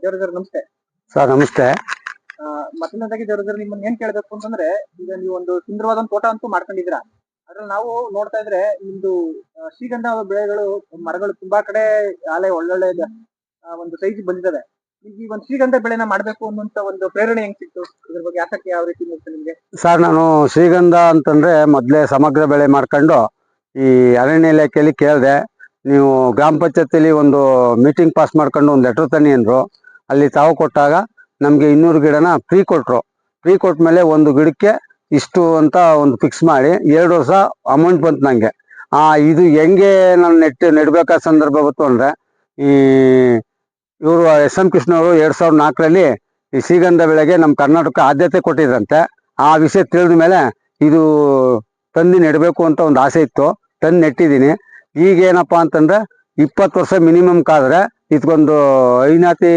ದೇವರಾಜ್ ನಮಸ್ತೆ ಸರ್. ನಮಸ್ತೆ. ಮತ್ತೊಂದಾಗಿ ದೇವರಾಜ್ ನಿಮ್ಮನ್ನ ಏನ್ ಕೇಳಬೇಕು ಅಂತಂದ್ರೆ, ಈಗ ನೀವು ಒಂದು ಸುಂದರವಾದ ತೋಟ ಅಂತೂ ಮಾಡ್ಕೊಂಡಿದ್ದೀರಾ. ಅದ್ರಲ್ಲಿ ನಾವು ನೋಡ್ತಾ ಇದ್ರೆ ನಿಮ್ದು ಶ್ರೀಗಂಧ ಬೆಳೆಗಳು, ಮರಗಳು ತುಂಬಾ ಕಡೆ ಆಲೆ ಒಳ್ಳೊಳ್ಳೆ ಒಂದು ಸೈಜ್ ಬಂದಿದ್ದಾವೆ. ಈ ಒಂದು ಶ್ರೀಗಂಧ ಬೆಳೆನ ಮಾಡ್ಬೇಕು ಅನ್ನುವಂತ ಒಂದು ಪ್ರೇರಣೆ ಹೆಂಗ್ ಸಿಕ್ತು? ಇದ್ರ ಬಗ್ಗೆ ಆಸಕ್ತಿ ಯಾವ ರೀತಿ ಮೂಡ್ತು ನಿಮ್ಗೆ? ಸರ್, ನಾನು ಶ್ರೀಗಂಧ ಅಂತಂದ್ರೆ ಮೊದ್ಲೇ ಸಮಗ್ರ ಬೆಳೆ ಮಾಡ್ಕೊಂಡು ಈ ಅರಣ್ಯ ಇಲಾಖೆಯಲ್ಲಿ ಕೇಳಿದೆ. ನೀವು ಗ್ರಾಮ ಪಂಚಾಯತಿಲಿ ಒಂದು ಮೀಟಿಂಗ್ ಪಾಸ್ ಮಾಡ್ಕೊಂಡು ಒಂದು ಲೆಟರ್ ತನ್ನಿ ಅಂದ್ರು. ಅಲ್ಲಿ ತಾವು ಕೊಟ್ಟಾಗ ನಮ್ಗೆ 200 ಗಿಡನ ಫ್ರೀ ಕೊಟ್ರು. ಫ್ರೀ ಕೊಟ್ಮೇಲೆ ಒಂದು ಗಿಡಕ್ಕೆ ಇಷ್ಟು ಅಂತ ಒಂದು ಫಿಕ್ಸ್ ಮಾಡಿ 2 ವರ್ಷ ಅಮೌಂಟ್ ಬಂತು ನಂಗೆ. ಇದು ಹೆಂಗೆ ನಾನು ನೆಡ್ಬೇಕಾದ ಸಂದರ್ಭ ಬಂತು ಅಂದ್ರೆ, ಈ ಇವರು ಎಸ್.ಎಂ. ಕೃಷ್ಣ ಅವರು 2004ರಲ್ಲಿ ಈ ಶ್ರೀಗಂಧ ಬೆಳೆಗೆ ನಮ್ಮ ಕರ್ನಾಟಕ ಆದ್ಯತೆ ಕೊಟ್ಟಿದ್ರಂತೆ. ಆ ವಿಷಯ ತಿಳಿದ ಮೇಲೆ ಇದು ತಂದು ನೆಡಬೇಕು ಅಂತ ಒಂದು ಆಸೆ ಇತ್ತು. ತಂದು ನೆಟ್ಟಿದ್ದೀನಿ. ಈಗೇನಪ್ಪ ಅಂತಂದ್ರೆ 20 ವರ್ಷ ಮಿನಿಮಮ್ ಕಾದ್ರೆ ಇದಕ್ಕೊಂದು ಐನಾತಿ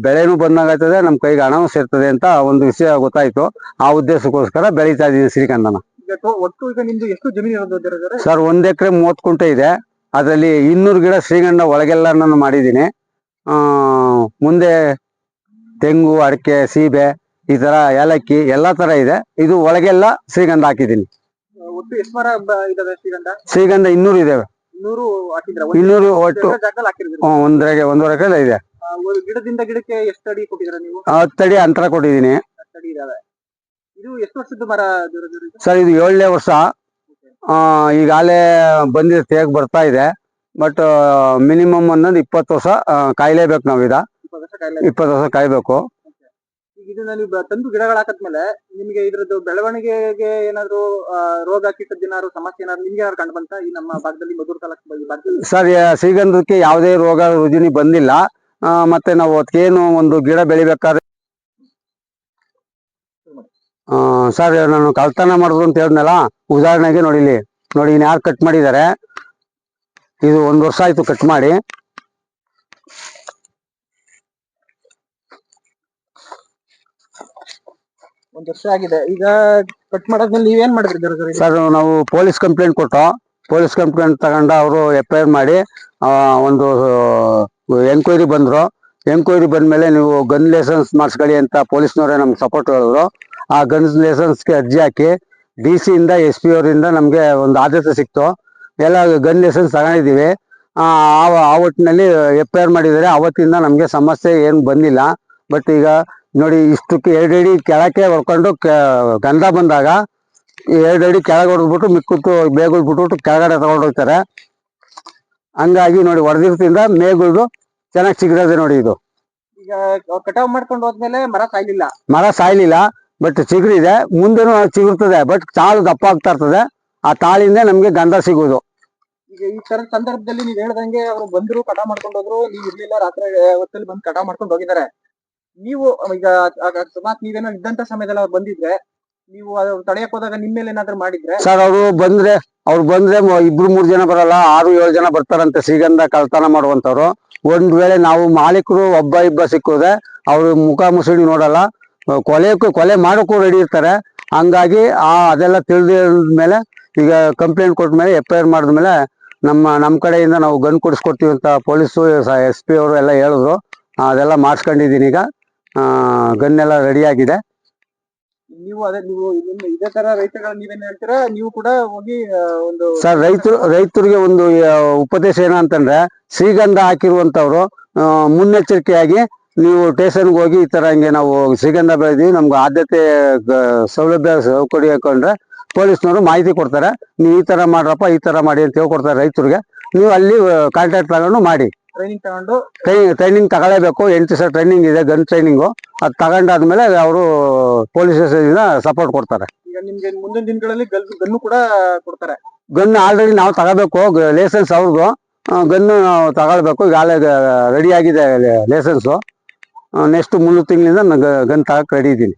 ಬೆಳೆನೂ ಬಂದಾಗತ್ತದೆ, ನಮ್ಮ ಕೈಗೆ ಹಣವೂ ಸೇರ್ತದೆ ಅಂತ ಒಂದು ವಿಷಯ ಗೊತ್ತಾಯ್ತು. ಆ ಉದ್ದೇಶಕ್ಕೋಸ್ಕರ ಬೆಳೀತಾ ಇದ್ದೀನಿ ಶ್ರೀಗಂಧನ. ಒಟ್ಟು ಈಗ ನಿಮ್ದು ಎಷ್ಟು ಜಮೀನು ಇರೋದು? ಸರ್, 1 ಎಕರೆ 30 ಕುಂಟೆ ಇದೆ. ಅದರಲ್ಲಿ 200 ಗಿಡ ಶ್ರೀಗಂಧ ಒಳಗೆಲ್ಲ ನಾನು ಮಾಡಿದ್ದೀನಿ. ಮುಂದೆ ತೆಂಗು, ಅಡಿಕೆ, ಸೀಬೆ, ಈ ತರ ಏಲಕ್ಕಿ ಎಲ್ಲಾ ತರ ಇದೆ. ಇದು ಒಳಗೆಲ್ಲ ಶ್ರೀಗಂಧ ಹಾಕಿದ್ದೀನಿ. ಒಟ್ಟು ಎಷ್ಟು ಮರ ಇದಾವೆ ಶ್ರೀಗಂಧ? ಶ್ರೀಗಂಧ 200 ಇದಾವೆ. 200 ಒಟ್ಟು ಒಂದೂವರೆ ಎಕರೆ ಇದೆ. ಗಿಡದಿಂದ ಗಿಡಕ್ಕೆ ಎಷ್ಟು ಅಡಿ ಕೊಟ್ಟಿದ್ದೀರಾ ನೀವು? 10 ಅಡಿ ಅಂತರ ಕೊಟ್ಟಿದ್ದೀನಿ. 10 ಅಡಿ ಇದಾವೆ. ಇದು ಎಷ್ಟು ವರ್ಷದ ಮರ? ಸರ್, ಇದು 7ನೇ ವರ್ಷ. ಈಗಾಗಲೇ ಬಂದಿದೆ, ತೇಗ್ ಬರ್ತಾ ಇದೆ. ಬಟ್ ಮಿನಿಮಮ್ ಅನ್ನೋದು 20 ವರ್ಷ ಕಾಯ್ಲೇಬೇಕು. ನಾವು 20 ವರ್ಷ ಕಾಯ್ಬೇಕು. ಇದನ್ನ ನೀವು ತಂದು ಗಿಡಗಳು ಹಾಕದ್ಮೇಲೆ ನಿಮ್ಗೆ ಇದ್ರದ್ದು ಬೆಳವಣಿಗೆಗೆ ಏನಾದ್ರು ರೋಗ ಕೀಟದ ಸಮಸ್ಯೆ ಏನಾದ್ರು ನಿಮ್ಗೆ ಏನಾದ್ರು ಕಂಡು ಬಂತ? ಈ ನಮ್ಮ ಭಾಗದಲ್ಲಿ ಮಧುರ ತಾಲೂಕು ಸರ್, ಶ್ರೀಗಂಧಕ್ಕೆ ಯಾವುದೇ ರೋಗ ರುಜಿನಿ ಬಂದಿಲ್ಲ. ಮತ್ತೆ ನಾವು ಅದಕ್ಕೇನು ಒಂದು ಗಿಡ ಬೆಳಿಬೇಕಾದ್ರೆ ಸರ್, ನಾನು ಕಳ್ತನ ಮಾಡಿದ್ರು ಅಂತ ಹೇಳಿದ್ನಲ್ಲ, ಉದಾಹರಣೆಗೆ ನೋಡಿ ಯಾರು ಕಟ್ ಮಾಡಿದ್ದಾರೆ. ಇದು 1 ವರ್ಷ ಆಯ್ತು ಕಟ್ ಮಾಡಿ. ಒಂದು ವರ್ಷ ಆಗಿದೆ. ಈಗ ಕಟ್ ಮಾಡಾದ್ಮೇಲೆ ನೀವೇನ್ ಮಾಡಿದ್ರಿ ಸರ್? ನಾವು ಪೊಲೀಸ್ ಕಂಪ್ಲೇಂಟ್ ಕೊಟ್ಟು, ಪೊಲೀಸ್ ಕಂಪ್ಲೇಂಟ್ ತಗೊಂಡು ಅವರು FIR ಮಾಡಿ ಒಂದು ಎಂಕ್ವೈರಿ ಬಂದ್ರು. ಎಂಕ್ವೈರಿ ಬಂದ್ಮೇಲೆ ನೀವು ಗನ್ ಲೈಸೆನ್ಸ್ ಮಾಡಿಸ್ಕೊಳ್ಳಿ ಅಂತ ಪೊಲೀಸ್ನವರೇ ನಮ್ಗೆ ಸಪೋರ್ಟ್ ಹೇಳಿದ್ರು. ಆ ಗನ್ ಲೈಸೆನ್ಸ್ಗೆ ಅರ್ಜಿ ಹಾಕಿ DC ಇಂದ SP ಅವರಿಂದ ನಮ್ಗೆ ಒಂದು ಆದ್ಯತೆ ಸಿಕ್ತು. ಎಲ್ಲ ಗನ್ ಲೈಸೆನ್ಸ್ ತಗೊಂಡಿದ್ದೀವಿ. ಆ ಒಟ್ಟಿನಲ್ಲಿ FIR ಮಾಡಿದರೆ. ಅವತ್ತಿಂದ ನಮ್ಗೆ ಸಮಸ್ಯೆ ಏನು ಬಂದಿಲ್ಲ. ಬಟ್ ಈಗ ನೋಡಿ, ಇಷ್ಟಕ್ಕೆ 2 ಅಡಿ ಕೆಳಕ್ಕೆ ಹೊಡ್ಕೊಂಡು ಗಂಧ ಬಂದಾಗ 2 ಅಡಿ ಕೆಳಗೆ ಹೊಡೆದ್ಬಿಟ್ಟು ಮಿಕ್ಕುತ್ತು ಮೇಗುಳ್ ಬಿಟ್ಬಿಟ್ಟು ಕೆಳಗಡೆ ತಗೊಂಡೋಗ್ತಾರೆ. ಹಂಗಾಗಿ ನೋಡಿ, ಹೊಡೆದಿರ್ತಿಂದ ಮೇಗುಳ್ದು ಚೆನ್ನಾಗಿ ಚಿಗುರದೆ ನೋಡಿ. ಇದು ಈಗ ಕಟಾವ್ ಮಾಡ್ಕೊಂಡು ಹೋದ್ಮೇಲೆ ಮರ ಸಾಯ್ಲಿಲ್ಲ. ಬಟ್ ಚಿಗುರಿದೆ, ಮುಂದೆನೂ ಚಿಗುರ್ತದೆ. ಬಟ್ ತಾಳು ದಪ್ಪ ಆಗ್ತಾ ಇರ್ತದೆ. ಆ ತಾಳಿಂದ ನಮ್ಗೆ ಗಂಧ ಸಿಗೋದು. ಈಗ ಈ ತರ ಸಂದರ್ಭದಲ್ಲಿ ನೀವ್ ಹೇಳ್ದಂಗೆ ಅವ್ರು ಬಂದ್ರು, ಕಟಾವ್ ಮಾಡ್ಕೊಂಡು ಹೋದ್ರು, ನೀವ್ ಇರ್ಲಿಲ್ಲ, ರಾತ್ರಿ ಹೊತ್ತಲ್ಲಿ ಬಂದು ಕಟಾವ್ ಮಾಡ್ಕೊಂಡು ಹೋಗಿದ್ದಾರೆ. ನೀವು ಈಗ ಅಕಸ್ಮಾತ್ ನೀವೇನೋ ಇದ್ದಂತ ಸಮಯದಲ್ಲಿ ಅವ್ರು ಬಂದಿದ್ರೆ, ನೀವು ತಡೆಯಕ್ ಹೋದಾಗ ನಿಮ್ಮ ಮೇಲೆ ಏನಾದ್ರು ಮಾಡಿದ್ರೆ? ಸರ್, ಅವ್ರು ಬಂದ್ರೆ 2-3 ಜನ ಬರಲ್ಲ, 6-7 ಜನ ಬರ್ತಾರಂತೆ ಶ್ರೀಗಂಧ ಕಳ್ತನ ಮಾಡುವಂತವ್ರು. ಒಂದ್ ವೇಳೆ ನಾವು ಮಾಲೀಕರು ಒಬ್ಬ ಇಬ್ಬ ಸಿಕ್ಕಿದ್ರೆ ಅವ್ರು ಮುಖ ಮುಸುಡಿ ನೋಡಲ್ಲ, ಕೊಲೆ ಮಾಡೋಕ್ಕೂ ರೆಡಿ ಇರ್ತಾರೆ. ಹಂಗಾಗಿ ಅದೆಲ್ಲ ತಿಳಿದ್ಮೇಲೆ ಈಗ ಕಂಪ್ಲೇಂಟ್ ಕೊಟ್ಮೇಲೆ FIR ಮಾಡಿದ್ಮೇಲೆ ನಮ್ಮ ಕಡೆಯಿಂದ ನಾವು ಗನ್ ಕೊಡಿಸ್ಕೊಡ್ತೀವಿ ಅಂತ ಪೊಲೀಸು, SP ಅವರು ಎಲ್ಲ ಹೇಳಿದ್ರು. ಅದೆಲ್ಲ ಮಾಡಿಸ್ಕೊಂಡಿದ್ದೀನಿ. ಈಗ ಗನ್ ಎಲ್ಲ ರೆಡಿ ಆಗಿದೆ. ನೀವು ಇದೇ ತರ ರೈತರುಗಳು ನೀವೇನ್ ಹೇಳ್ತೀರಾ? ನೀವು ಕೂಡ ಹೋಗಿ ಒಂದು ಸರ್, ರೈತರಿಗೆ ಒಂದು ಉಪದೇಶ ಏನಂತಂದ್ರೆ, ಶ್ರೀಗಂಧ ಹಾಕಿರುವಂತವ್ರು ಮುನ್ನೆಚ್ಚರಿಕೆಯಾಗಿ ನೀವು ಸ್ಟೇಷನ್ಗೆ ಹೋಗಿ ಈ ತರ ಹಿಂಗೆ ನಾವು ಶ್ರೀಗಂಧ ಬೆಳೆದೀವಿ, ನಮ್ಗೆ ಆದ್ಯತೆ ಸೌಲಭ್ಯ ಸೌಕರ್ಯ ಹಾಕೊಂಡ್ರೆ ಪೊಲೀಸ್ನವರು ಮಾಹಿತಿ ಕೊಡ್ತಾರೆ. ನೀವು ಈ ತರ ಮಾಡ್ರಪ್ಪ, ಈ ತರ ಮಾಡಿ ಅಂತ ಹೇಳ್ಕೊಡ್ತಾರೆ ರೈತರಿಗೆ. ನೀವು ಅಲ್ಲಿ ಕಾಂಟ್ಯಾಕ್ಟ್ ತಗೊಂಡು ಮಾಡಿ. ಟ್ರೈನಿಂಗ್ ತಗೊಳ್ಳೇಬೇಕು. 8 ದಿವಸ ಟ್ರೈನಿಂಗ್ ಇದೆ, ಗನ್ ಟ್ರೈನಿಂಗು. ಅದು ತಗೊಂಡಾದ್ಮೇಲೆ ಅವರು ಪೊಲೀಸ್ ಸ್ಟೇಷನ್ ಸಪೋರ್ಟ್ ಕೊಡ್ತಾರೆ. ಈಗ ನಿಮ್ಗೆ ಮುಂದಿನ ದಿನಗಳಲ್ಲಿ ಗನ್ನು ಕೂಡ ಕೊಡ್ತಾರೆ? ಗನ್ ಆಲ್ರೆಡಿ ನಾವು ತಗೋಬೇಕು, ಲೈಸೆನ್ಸ್ ಅವ್ರಿಗೂ. ಗನ್ನು ನಾವು ತಗೊಳ್ಬೇಕು. ಈಗಾಗಲೇ ರೆಡಿ ಆಗಿದೆ ಲೈಸೆನ್ಸು. ನೆಕ್ಸ್ಟ್ 3 ತಿಂಗಳಿಂದ ಗನ್ ತಗಕ್ಕೆ ರೆಡಿ ಇದ್ದೀನಿ.